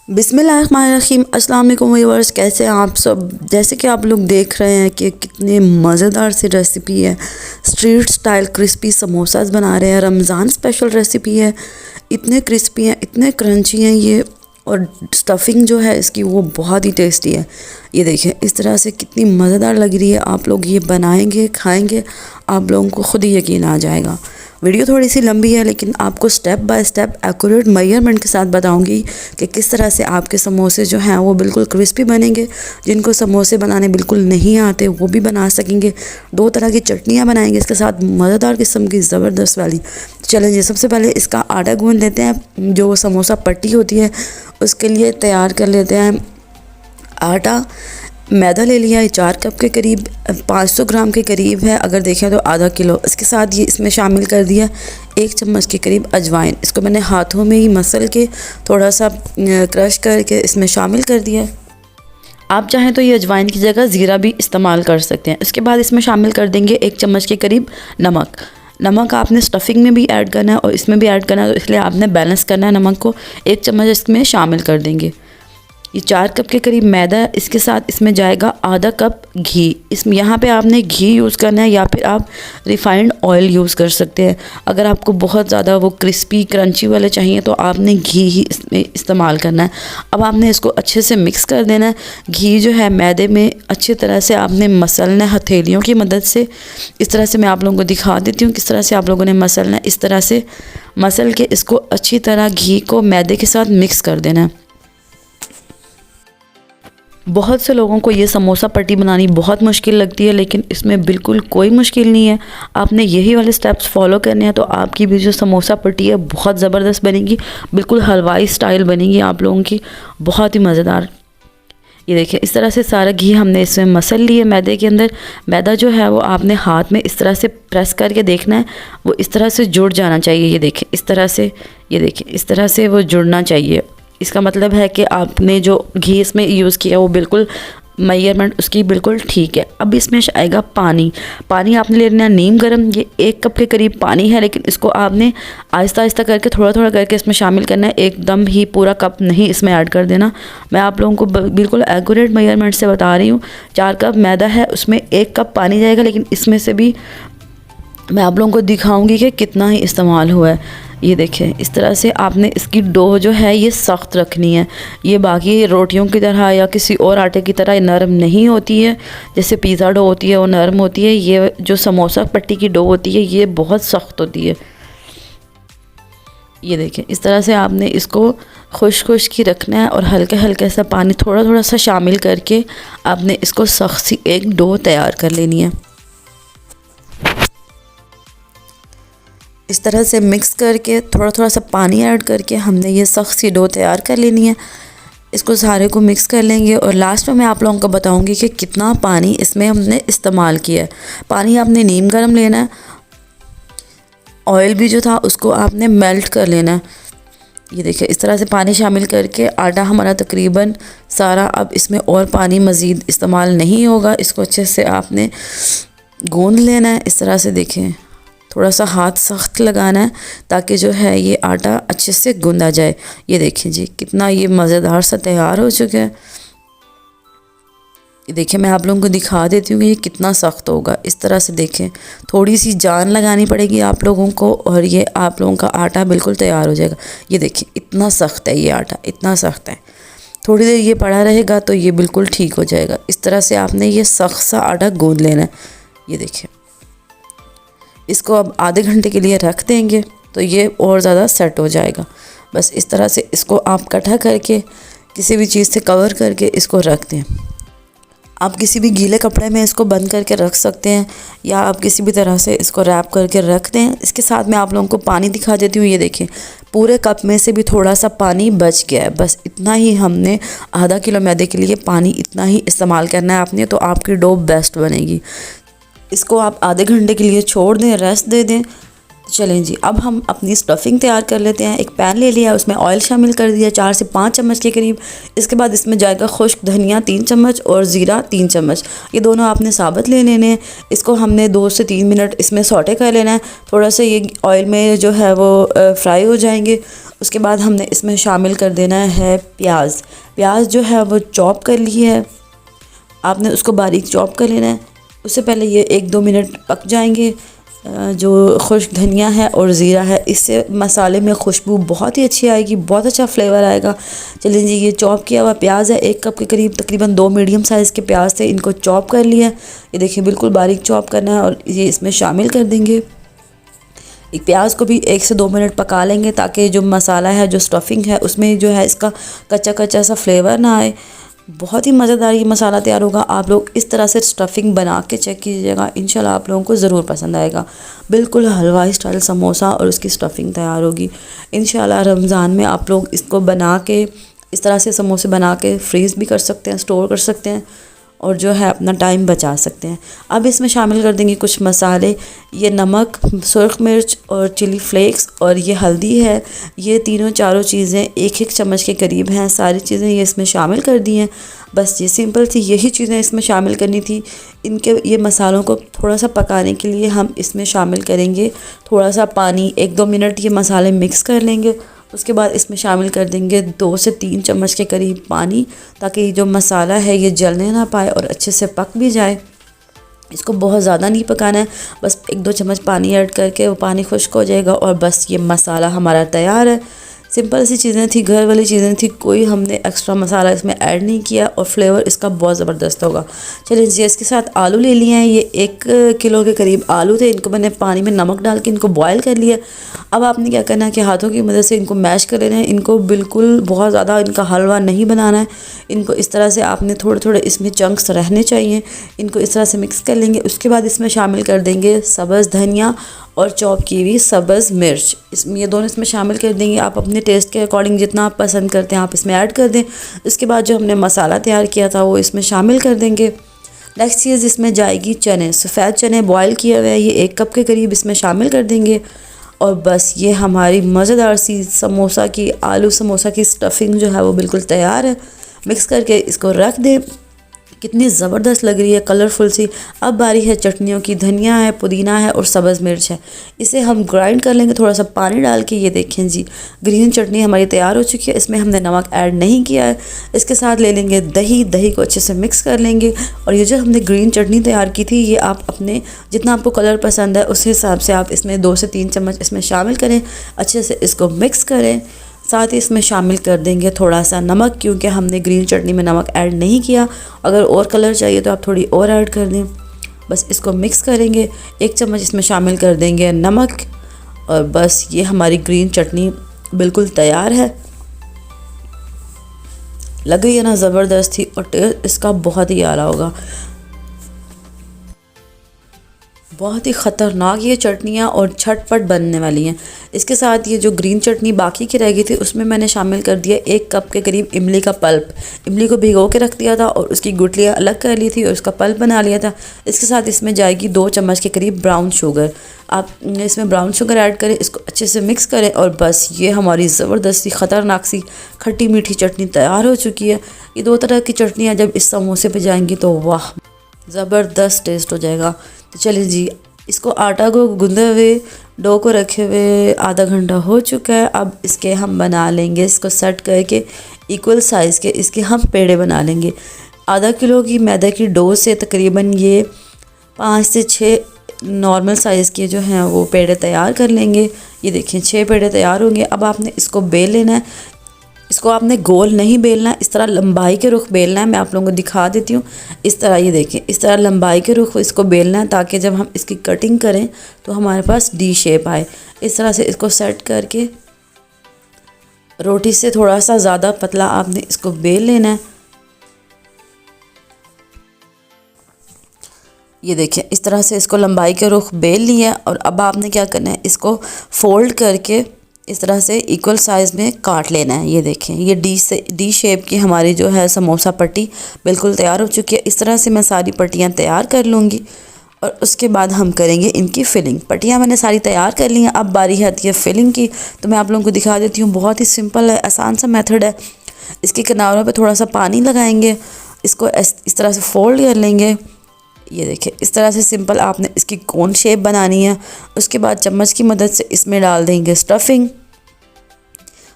बिस्मिल्लाहिर्रहमानिर्रहीम। अस्सलाम वालेकुम व्यूअर्स, कैसे हैं आप सब। जैसे कि आप लोग देख रहे हैं कि कितने मज़ेदार सी रेसिपी है। स्ट्रीट स्टाइल क्रिस्पी समोसास बना रहे हैं। रमज़ान स्पेशल रेसिपी है। इतने क्रिस्पी हैं, इतने क्रंची हैं ये, और स्टफिंग जो है इसकी वो बहुत ही टेस्टी है। ये देखिए इस तरह से कितनी मज़ेदार लग रही है। आप लोग ये बनाएंगे, खाएंगे, आप लोगों को ख़ुद ही यकीन आ जाएगा। वीडियो थोड़ी सी लंबी है लेकिन आपको step by step accurate measurement के साथ बताऊंगी कि किस तरह से आपके समोसे जो हैं वो बिल्कुल क्रिस्पी बनेंगे। जिनको समोसे बनाने बिल्कुल नहीं आते वो भी बना सकेंगे। 2 तरह की चटनियाँ बनाएंगे इसके साथ, मज़ेदार किस्म की ज़बरदस्त वाली। चलें जी, सबसे पहले इसका आटा गूंद लेते हैं। जो समोसा पट्टी होती है उसके लिए तैयार कर लेते हैं आटा। मैदा ले लिया है 4 कप के करीब, 500 ग्राम के करीब है अगर देखें तो, आधा किलो। इसके साथ ये इसमें शामिल कर दिया 1 चम्मच के करीब अजवाइन। इसको मैंने हाथों में ही मसल के थोड़ा सा क्रश करके इसमें शामिल कर दिया। आप चाहें तो ये अजवाइन की जगह ज़ीरा भी इस्तेमाल कर सकते हैं। इसके बाद इसमें शामिल कर देंगे 1 चम्मच के करीब नमक। नमक आपने स्टफिंग में भी ऐड करना है और इसमें भी ऐड करना है, तो इसलिए आपने बैलेंस करना है नमक को। 1 चम्मच इसमें शामिल कर देंगे। ये 4 कप के करीब मैदा, इसके साथ इसमें जाएगा आधा कप घी। इसमें यहाँ पे आपने घी यूज़ करना है या फिर आप रिफाइंड ऑयल यूज़ कर सकते हैं। अगर आपको बहुत ज़्यादा वो क्रिस्पी क्रंची वाले चाहिए तो आपने घी ही इसमें इस्तेमाल करना है। अब आपने इसको अच्छे से मिक्स कर देना है। घी जो है मैदे में अच्छी तरह से आपने मसलना है हथेलियों की मदद से। इस तरह से मैं आप लोगों को दिखा देती हूँ किस तरह से आप लोगों ने मसलना है। इस तरह से मसल के इसको अच्छी तरह घी को मैदे के साथ मिक्स कर देना है। बहुत से लोगों को ये समोसा पट्टी बनानी बहुत मुश्किल लगती है, लेकिन इसमें बिल्कुल कोई मुश्किल नहीं है। आपने यही वाले स्टेप्स फॉलो करने हैं तो आपकी भी जो समोसा पट्टी है बहुत ज़बरदस्त बनेगी, बिल्कुल हलवाई स्टाइल बनेगी आप लोगों की, बहुत ही मज़ेदार। ये देखिए इस तरह से सारा घी हमने इसमें मसल लिए मैदे के अंदर। मैदा जो है वो आपने हाथ में इस तरह से प्रेस करके देखना है, वो इस तरह से जुड़ जाना चाहिए। ये देखिए इस तरह से, ये देखिए इस तरह से वो जुड़ना चाहिए। इसका मतलब है कि आपने जो घी इसमें यूज़ किया वो बिल्कुल मेजरमेंट उसकी बिल्कुल ठीक है। अब इसमें आएगा पानी। पानी आपने लेना है नीम गर्म। ये 1 कप के करीब पानी है, लेकिन इसको आपने आहिस्ता आहिस्ता करके थोड़ा थोड़ा करके इसमें शामिल करना है। एकदम ही पूरा कप नहीं इसमें ऐड कर देना। मैं आप लोगों को बिल्कुल एक्यूरेट मेजरमेंट से बता रही हूँ। 4 कप मैदा है, उसमें 1 कप पानी जाएगा, लेकिन इसमें से भी मैं आप लोगों को दिखाऊंगी कि कितना ही इस्तेमाल हुआ है। ये देखें इस तरह से आपने इसकी डो जो है ये सख्त रखनी है। ये बाकी रोटियों की तरह या किसी और आटे की तरह नरम नहीं होती है। जैसे पिज़्ज़ा डो होती है वो नरम होती है, ये जो समोसा पट्टी की डो होती है ये बहुत सख्त होती है। ये देखें इस तरह से आपने इसको खुश्क ही रखना है और हल्के हल्के सा पानी थोड़ा थोड़ा सा शामिल करके आपने इसको सख्त सी एक डो तैयार कर लेनी है। इस तरह से मिक्स करके थोड़ा थोड़ा सा पानी ऐड करके हमने ये सख्त सी डो तैयार कर लेनी है। इसको सारे को मिक्स कर लेंगे और लास्ट में मैं आप लोगों को बताऊंगी कि कितना पानी इसमें हमने इस्तेमाल किया है। पानी आपने नीम गर्म लेना है। ऑयल भी जो था उसको आपने मेल्ट कर लेना है। ये देखिए इस तरह से पानी शामिल करके आटा हमारा तकरीबन सारा, अब इसमें और पानी मज़ीद इस्तेमाल नहीं होगा। इसको अच्छे से आपने गूंद लेना है। इस तरह से देखें थोड़ा सा हाथ सख्त लगाना है ताकि जो है ये आटा अच्छे से गूंदा जाए। ये देखिए जी कितना ये मज़ेदार सा तैयार हो चुका है। ये देखिए मैं आप लोगों को दिखा देती हूँ कि ये कितना सख्त होगा। इस तरह से देखें, थोड़ी सी जान लगानी पड़ेगी आप लोगों को और ये आप लोगों का आटा बिल्कुल तैयार हो जाएगा। ये देखिए इतना सख्त है ये आटा, इतना सख्त है। थोड़ी देर ये पड़ा रहेगा तो ये बिल्कुल ठीक हो जाएगा। इस तरह से आपने ये सख्त सा आटा गूंद लेना है। ये देखिए इसको अब आधे घंटे के लिए रख देंगे तो ये और ज़्यादा सेट हो जाएगा। बस इस तरह से इसको आप इकट्ठा करके किसी भी चीज़ से कवर करके इसको रख दें। आप किसी भी गीले कपड़े में इसको बंद करके रख सकते हैं या आप किसी भी तरह से इसको रैप करके रख दें। इसके साथ मैं आप लोगों को पानी दिखा देती हूँ। ये देखें पूरे कप में से भी थोड़ा सा पानी बच गया है। बस इतना ही हमने आधा किलो मैदे के लिए पानी इतना ही इस्तेमाल करना है आपने, तो आपकी डो बेस्ट बनेगी। इसको आप आधे घंटे के लिए छोड़ दें, रेस्ट दे दें। चलें जी, अब हम अपनी स्टफिंग तैयार कर लेते हैं। एक पैन ले लिया, उसमें ऑयल शामिल कर दिया 4 से 5 चम्मच के करीब। इसके बाद इसमें जाएगा खुश्क धनिया 3 चम्मच और ज़ीरा 3 चम्मच। ये दोनों आपने साबुत ले लेने हैं। इसको हमने 2 से 3 मिनट इसमें सौटे कर लेना है। थोड़ा सा ये ऑयल में जो है वो फ्राई हो जाएंगे। उसके बाद हमने इसमें शामिल कर देना है प्याज। प्याज जो है वो चॉप कर ली है, आपने उसको बारीक चॉप कर लेना है। उससे पहले ये 1-2 मिनट पक जाएंगे। जो खुश्क धनिया है और ज़ीरा है, इससे मसाले में खुशबू बहुत ही अच्छी आएगी, बहुत अच्छा फ्लेवर आएगा। चलिए जी, ये चॉप किया हुआ प्याज है, 1 कप के करीब, तकरीबन 2 मीडियम साइज़ के प्याज थे, इनको चॉप कर लिया। ये देखिए बिल्कुल बारीक चॉप करना है और ये इसमें शामिल कर देंगे। एक प्याज को भी 1 से 2 मिनट पका लेंगे ताकि जो मसाला है, जो स्टफिंग है, उसमें जो है इसका कच्चा कच्चा सा फ्लेवर ना आए। बहुत ही मज़ेदार ये मसाला तैयार होगा। आप लोग इस तरह से स्टफिंग बना के चेक कीजिएगा, इंशाल्लाह आप लोगों को ज़रूर पसंद आएगा। बिल्कुल हलवाई स्टाइल समोसा और उसकी स्टफिंग तैयार होगी। इंशाल्लाह रमज़ान में आप लोग इसको बना के, इस तरह से समोसे बना के फ्रीज़ भी कर सकते हैं, स्टोर कर सकते हैं और जो है अपना टाइम बचा सकते हैं। अब इसमें शामिल कर देंगे कुछ मसाले। ये नमक, सुर्ख मिर्च और चिली फ्लेक्स और ये हल्दी है। ये तीनों चारों चीज़ें 1-1 चम्मच के करीब हैं। सारी चीज़ें ये इसमें शामिल कर दी हैं। बस ये सिंपल सी यही चीज़ें इसमें शामिल करनी थी। इनके ये मसालों को थोड़ा सा पकाने के लिए हम इसमें शामिल करेंगे थोड़ा सा पानी। 1-2 मिनट ये मसाले मिक्स कर लेंगे। उसके बाद इसमें शामिल कर देंगे 2 से 3 चम्मच के करीब पानी, ताकि जो मसाला है ये जलने ना पाए और अच्छे से पक भी जाए। इसको बहुत ज़्यादा नहीं पकाना है, बस 1-2 चम्मच पानी ऐड करके वो पानी खुश्क हो जाएगा और बस ये मसाला हमारा तैयार है। सिंपल सी चीज़ें थी, घर वाली चीज़ें थी, कोई हमने एक्स्ट्रा मसाला इसमें ऐड नहीं किया और फ्लेवर इसका बहुत ज़बरदस्त होगा। चलिए जी, इसके साथ आलू ले लिए हैं। ये 1 किलो के करीब आलू थे। इनको मैंने पानी में नमक डाल के इनको बॉयल कर लिया। अब आपने क्या करना है कि हाथों की मदद से इनको मैश कर लेना है। इनको बिल्कुल बहुत ज़्यादा इनका हलवा नहीं बनाना है। इनको इस तरह से आपने थोड़े थोड़े इसमें चंक्स रहने चाहिए। इनको इस तरह से मिक्स कर लेंगे। उसके बाद इसमें शामिल कर देंगे सब्ज़ धनिया और चॉप की हुई सब्ज़ मिर्च। इसमें ये दोनों इसमें शामिल कर देंगे। आप अपने टेस्ट के अकॉर्डिंग जितना आप पसंद करते हैं आप इसमें ऐड कर दें। उसके बाद जो हमने मसाला तैयार किया था वो इसमें शामिल कर देंगे। नेक्स्ट चीज़ इसमें जाएगी चने, सफ़ेद चने बॉयल किए हुए हैं, ये 1 कप के करीब इसमें शामिल कर देंगे। और बस ये हमारी मज़ेदार सी समोसा की, आलू समोसा की स्टफिंग जो है वो बिल्कुल तैयार है। मिक्स करके इसको रख दें। कितनी ज़बरदस्त लग रही है, कलरफुल सी। अब बारी है चटनियों की। धनिया है, पुदीना है और सब्ज़ मिर्च है। इसे हम ग्राइंड कर लेंगे थोड़ा सा पानी डाल के। ये देखें जी, ग्रीन चटनी हमारी तैयार हो चुकी है। इसमें हमने नमक ऐड नहीं किया है। इसके साथ ले लेंगे दही। दही को अच्छे से मिक्स कर लेंगे। और ये जो हमने ग्रीन चटनी तैयार की थी, ये आप अपने जितना आपको कलर पसंद है उस हिसाब से आप इसमें 2 से 3 चम्मच इसमें शामिल करें। अच्छे से इसको मिक्स करें। साथ ही इसमें शामिल कर देंगे थोड़ा सा नमक, क्योंकि हमने ग्रीन चटनी में नमक ऐड नहीं किया। अगर और कलर चाहिए तो आप थोड़ी और ऐड कर दें। बस इसको मिक्स करेंगे। 1 चम्मच इसमें शामिल कर देंगे नमक और बस ये हमारी ग्रीन चटनी बिल्कुल तैयार है। लग रही है ना ज़बरदस्त थी और टेस्ट इसका बहुत ही आला होगा। बहुत ही ख़तरनाक ये चटनियाँ और झटपट बनने वाली हैं। इसके साथ ये जो ग्रीन चटनी बाकी की रह गई थी उसमें मैंने शामिल कर दिया 1 कप के करीब इमली का पल्प। इमली को भिगो के रख दिया था और उसकी गुठलियाँ अलग कर ली थी और उसका पल्प बना लिया था। इसके साथ इसमें जाएगी 2 चम्मच के करीब ब्राउन शुगर। आप इसमें ब्राउन शुगर ऐड करें, इसको अच्छे से मिक्स करें और बस ये हमारी ज़बरदस्त सी ख़तरनाक सी खट्टी मीठी चटनी तैयार हो चुकी है। ये 2 तरह की चटनियाँ जब इस समोसे पर जाएंगी तो वाह, ज़बरदस्त टेस्ट हो जाएगा। तो चलिए जी, इसको आटा को गूंदे हुए, डो को रखे हुए आधा घंटा हो चुका है। अब इसके हम बना लेंगे, इसको सेट करके इक्वल साइज़ के इसके हम पेड़े बना लेंगे। आधा किलो की मैदे की डो से तकरीबन ये 5 से 6 नॉर्मल साइज़ के जो हैं वो पेड़े तैयार कर लेंगे। ये देखिए 6 पेड़े तैयार होंगे। अब आपने इसको बेल लेना है। इसको आपने गोल नहीं बेलना है, इस तरह लंबाई के रुख बेलना है। मैं आप लोगों को दिखा देती हूँ। इस तरह ये देखें, इस तरह लंबाई के रुख इसको बेलना है ताकि जब हम इसकी कटिंग करें तो हमारे पास डी शेप आए। इस तरह से इसको सेट करके रोटी से थोड़ा सा ज़्यादा पतला आपने इसको बेल लेना है। ये देखें, इस तरह से इसको लंबाई के रुख बेल लिया और अब आपने क्या करना है, इसको फोल्ड करके इस तरह से इक्वल साइज़ में काट लेना है। ये देखें, ये डी शेप की हमारी जो है समोसा पट्टी बिल्कुल तैयार हो चुकी है। इस तरह से मैं सारी पट्टियाँ तैयार कर लूँगी और उसके बाद हम करेंगे इनकी फिलिंग। पट्टियाँ मैंने सारी तैयार कर ली हैं। अब बारी आती है फिलिंग की, तो मैं आप लोगों को दिखा देती हूँ। बहुत ही सिंपल है, आसान सा मेथड है। इसके किनारों पर थोड़ा सा पानी लगाएंगे, इसको इस तरह से फोल्ड कर लेंगे। ये देखिए, इस तरह से सिंपल आपने इसकी कोन शेप बनानी है। उसके बाद चम्मच की मदद से इसमें डाल देंगे स्टफिंग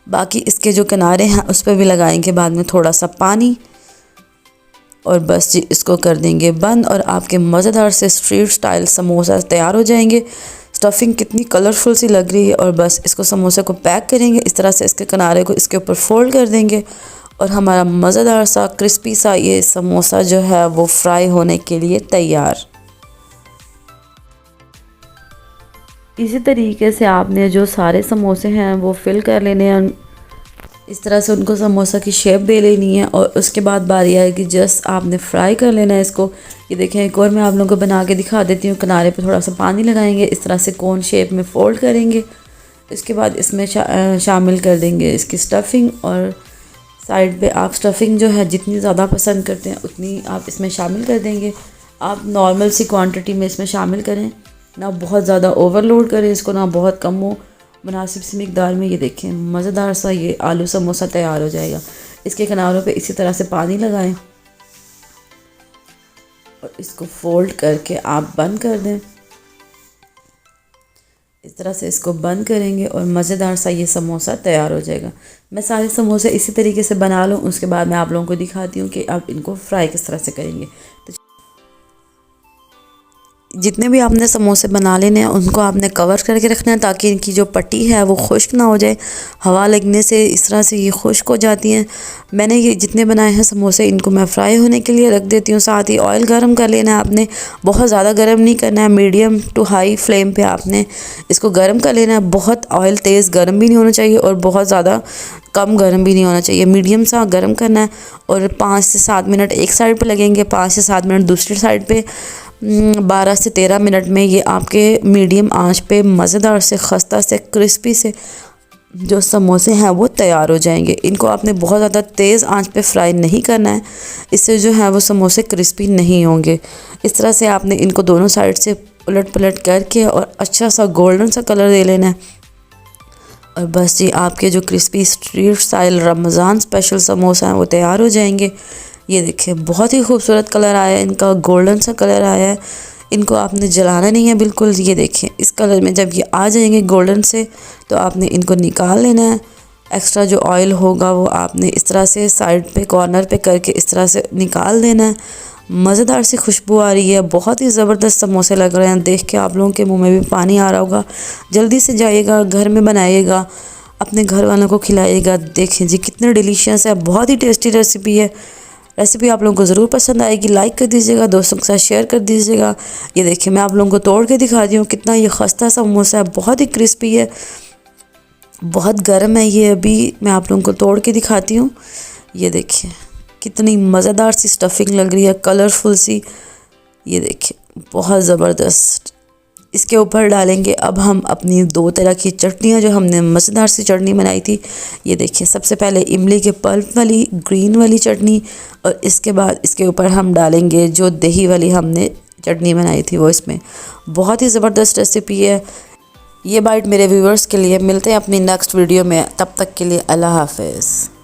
बाकी इसके जो किनारे हैं उस पर भी लगाएंगे बाद में थोड़ा सा पानी, और बस जी इसको कर देंगे बंद और आपके मज़ेदार से स्ट्रीट स्टाइल समोसा तैयार हो जाएंगे। स्टफिंग कितनी कलरफुल सी लग रही है। और बस इसको समोसे को पैक करेंगे इस तरह से, इसके किनारे को इसके ऊपर फोल्ड कर देंगे और हमारा मज़ेदार सा क्रिस्पी सा ये समोसा जो है वो फ्राई होने के लिए तैयार। इसी तरीके से आपने जो सारे समोसे हैं वो फिल कर लेने हैं, इस तरह से उनको समोसा की शेप दे लेनी है और उसके बाद बारी आएगी जस्ट आपने फ्राई कर लेना है इसको। ये देखें एक और मैं आप लोगों को बना के दिखा देती हूँ। किनारे पे थोड़ा सा पानी लगाएंगे, इस तरह से कोन शेप में फ़ोल्ड करेंगे। इसके बाद इसमें शामिल कर देंगे इसकी स्टफिंग, और साइड पे आप स्टफिंग जो है जितनी ज़्यादा पसंद करते हैं उतनी आप इसमें शामिल कर देंगे। आप नॉर्मल सी क्वांटिटी में इसमें शामिल करें, ना बहुत ज़्यादा ओवरलोड करें इसको, ना बहुत कम हो, मुनासिब सी मिकदार में। ये देखें मज़ेदार सा ये आलू समोसा तैयार हो जाएगा। इसके किनारों पे इसी तरह से पानी लगाएं और इसको फोल्ड करके आप बंद कर दें। इस तरह से इसको बंद करेंगे और मज़ेदार सा ये समोसा तैयार हो जाएगा। मैं सारे समोसे इसी तरीके से बना लूँ, उसके बाद मैं आप लोगों को दिखाती हूँ कि आप इनको फ्राई किस तरह से करेंगे। तो जितने भी आपने समोसे बना लेने हैं उनको आपने कवर करके रखना है ताकि इनकी जो पट्टी है वो खुश्क ना हो जाए। हवा लगने से इस तरह से ये खुश्क हो जाती हैं। मैंने ये जितने बनाए हैं समोसे इनको मैं फ्राई होने के लिए रख देती हूँ। साथ ही ऑयल गर्म कर लेना है आपने, बहुत ज़्यादा गर्म नहीं करना है, मीडियम टू हाई फ्लेम पे आपने इसको गर्म कर लेना है। बहुत ऑयल तेज़ गर्म भी नहीं होना चाहिए और बहुत ज़्यादा कम गर्म भी नहीं होना चाहिए, मीडियम सा गर्म करना है। और 5 से 7 मिनट एक साइड पे लगेंगे, 5 से 7 मिनट दूसरी साइड पे। 12 से 13 मिनट में ये आपके मीडियम आंच पे मज़ेदार से खस्ता से क्रिस्पी से जो समोसे हैं वो तैयार हो जाएंगे। इनको आपने बहुत ज़्यादा तेज़ आंच पे फ्राई नहीं करना है, इससे जो है वो समोसे क्रिस्पी नहीं होंगे। इस तरह से आपने इनको दोनों साइड से उलट पलट करके और अच्छा सा गोल्डन सा कलर दे लेना है। और बस जी आपके जो crispy street style Ramzan special samosa हैं वो तैयार हो जाएंगे। ये देखिए बहुत ही खूबसूरत कलर आया है इनका, गोल्डन सा कलर आया है। इनको आपने जलाना नहीं है बिल्कुल। ये देखें इस कलर में जब ये आ जाएंगे गोल्डन से तो आपने इनको निकाल लेना है। एक्स्ट्रा जो ऑयल होगा वो आपने इस तरह से साइड पे कॉर्नर पे करके इस तरह से निकाल देना है। मज़ेदार सी खुशबू आ रही है, बहुत ही ज़बरदस्त समोसे लग रहे हैं। देख के आप लोगों के मुंह में भी पानी आ रहा होगा। जल्दी से जाइएगा, घर में बनाइएगा, अपने घर वालों को खिलाइएगा। देखें जी कितने डिलीशियस है, बहुत ही टेस्टी रेसिपी है। रेसिपी आप लोगों को ज़रूर पसंद आएगी, लाइक कर दीजिएगा, दोस्तों के साथ शेयर कर दीजिएगा। ये देखिए मैं आप लोगों को तोड़ के दिखा दी हूँ कितना ये खस्ता समोसा है, बहुत ही क्रिस्पी है, बहुत गर्म है ये। अभी मैं आप लोगों को तोड़ के दिखाती हूँ। ये देखिए कितनी मज़ेदार सी स्टफिंग लग रही है, कलरफुल सी। ये देखिए बहुत ज़बरदस्त। इसके ऊपर डालेंगे अब हम अपनी 2 तरह की चटनियाँ, जो हमने मज़ेदार सी चटनी बनाई थी। ये देखिए सबसे पहले इमली के पल्प वाली ग्रीन वाली चटनी, और इसके बाद इसके ऊपर हम डालेंगे जो दही वाली हमने चटनी बनाई थी वो इसमें। बहुत ही ज़बरदस्त रेसिपी है ये। बाइट मेरे व्यूअर्स के लिए। मिलते हैं अपनी नेक्स्ट वीडियो में, तब तक के लिए अल्लाह हाफ़िज़।